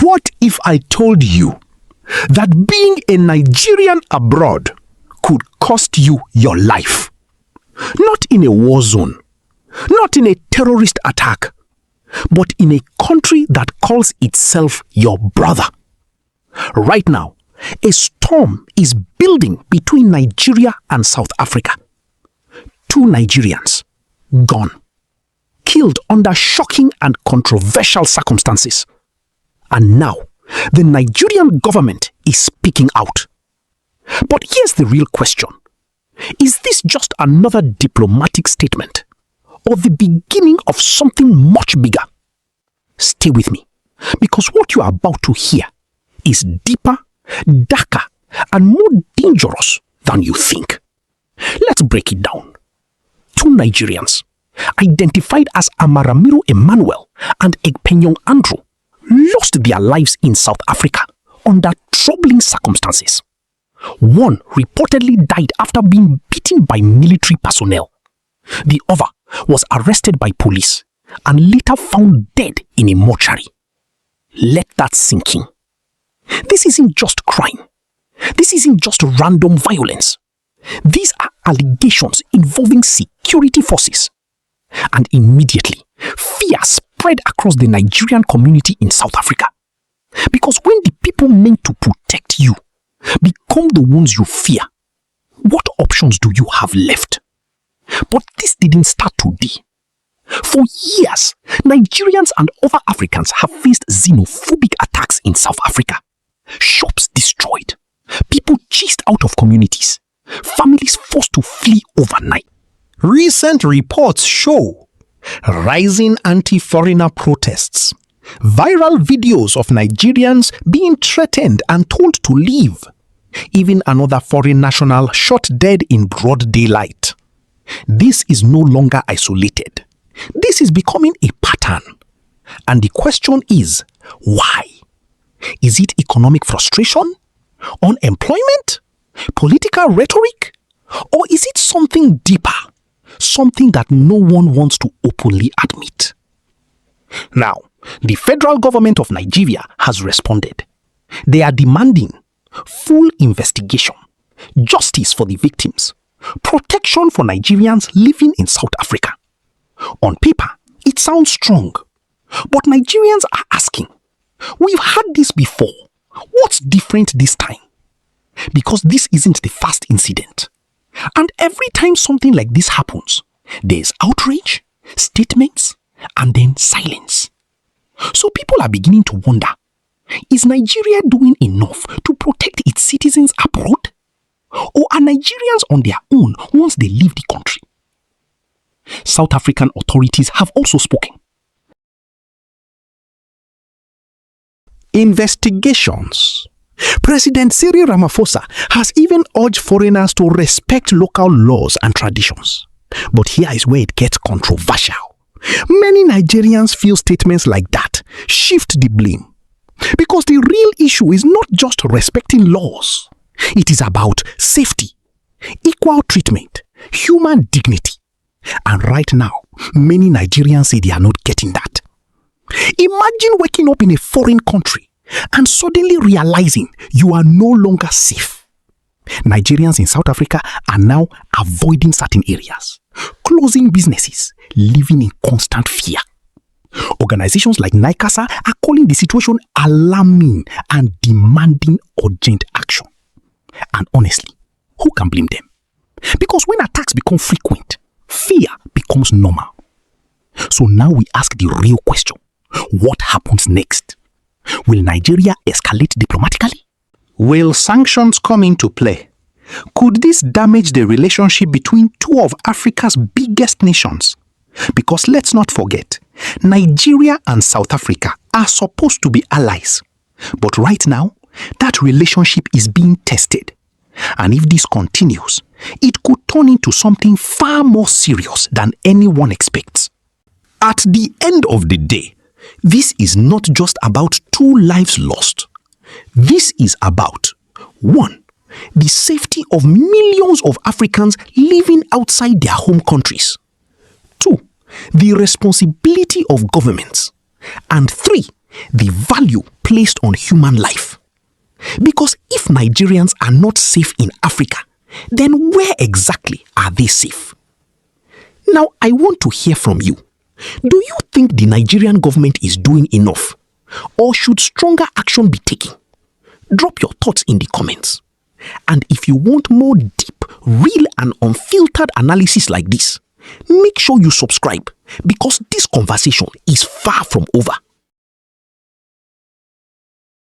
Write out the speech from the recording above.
What if I told you that being a Nigerian abroad could cost you your life? Not in a war zone, not in a terrorist attack, but in a country that calls itself your brother. Right now, a storm is building between Nigeria and South Africa. 2 Nigerians gone, killed under shocking and controversial circumstances. And now, the Nigerian government is speaking out. But here's the real question. Is this just another diplomatic statement, or the beginning of something much bigger? Stay with me, because what you are about to hear is deeper, darker, and more dangerous than you think. Let's break it down. 2 Nigerians, identified as Amaramiro Emmanuel and Egpenyong Andrew, lost their lives in South Africa under troubling circumstances. One reportedly died after being beaten by military personnel. The other was arrested by police and later found dead in a mortuary. Let that sink in. This isn't just crime. This isn't just random violence. These are allegations involving security forces. And immediately, fear spread across the Nigerian community in South Africa. Because when the people meant to protect you become the ones you fear, what options do you have left? But this didn't start today. For years, Nigerians and other Africans have faced xenophobic attacks in South Africa. Shops destroyed, people chased out of communities, families forced to flee overnight. Recent reports show rising anti-foreigner protests, viral videos of Nigerians being threatened and told to leave, even another foreign national shot dead in broad daylight. This is no longer isolated. This is becoming a pattern. And the question is, why? Is it economic frustration? Unemployment? Political rhetoric? Or is it something deeper? Something that no one wants to openly admit? Now, the federal government of Nigeria has responded. They are demanding full investigation, justice for the victims, protection for Nigerians living in South Africa. On paper, it sounds strong. But Nigerians are asking, we've had this before. What's different this time? Because this isn't the first incident. And every time something like this happens, there's outrage, statements, and then silence. So people are beginning to wonder, is Nigeria doing enough to protect its citizens abroad? Or are Nigerians on their own once they leave the country? South African authorities have also spoken. Investigations. President Cyril Ramaphosa has even urged foreigners to respect local laws and traditions. But here is where it gets controversial. Many Nigerians feel statements like that shift the blame. Because the real issue is not just respecting laws. It is about safety, equal treatment, human dignity. And right now, many Nigerians say they are not getting that. Imagine waking up in a foreign country and suddenly realizing you are no longer safe. Nigerians in South Africa are now avoiding certain areas, closing businesses, living in constant fear. Organizations like NICASA are calling the situation alarming and demanding urgent action. And honestly, who can blame them? Because when attacks become frequent, fear becomes normal. So now we ask the real question. What happens next? Will Nigeria escalate diplomatically? Will sanctions come into play? Could this damage the relationship between two of Africa's biggest nations? Because let's not forget, Nigeria and South Africa are supposed to be allies. But right now, that relationship is being tested. And if this continues, it could turn into something far more serious than anyone expects. At the end of the day, this is not just about 2 lives lost. This is about 1. The safety of millions of Africans living outside their home countries. 2. The responsibility of governments. And 3. The value placed on human life. Because if Nigerians are not safe in Africa, then where exactly are they safe? Now, I want to hear from you. Do you think the Nigerian government is doing enough? Or should stronger action be taken? Drop your thoughts in the comments. And if you want more deep, real and unfiltered analysis like this, make sure you subscribe because this conversation is far from over.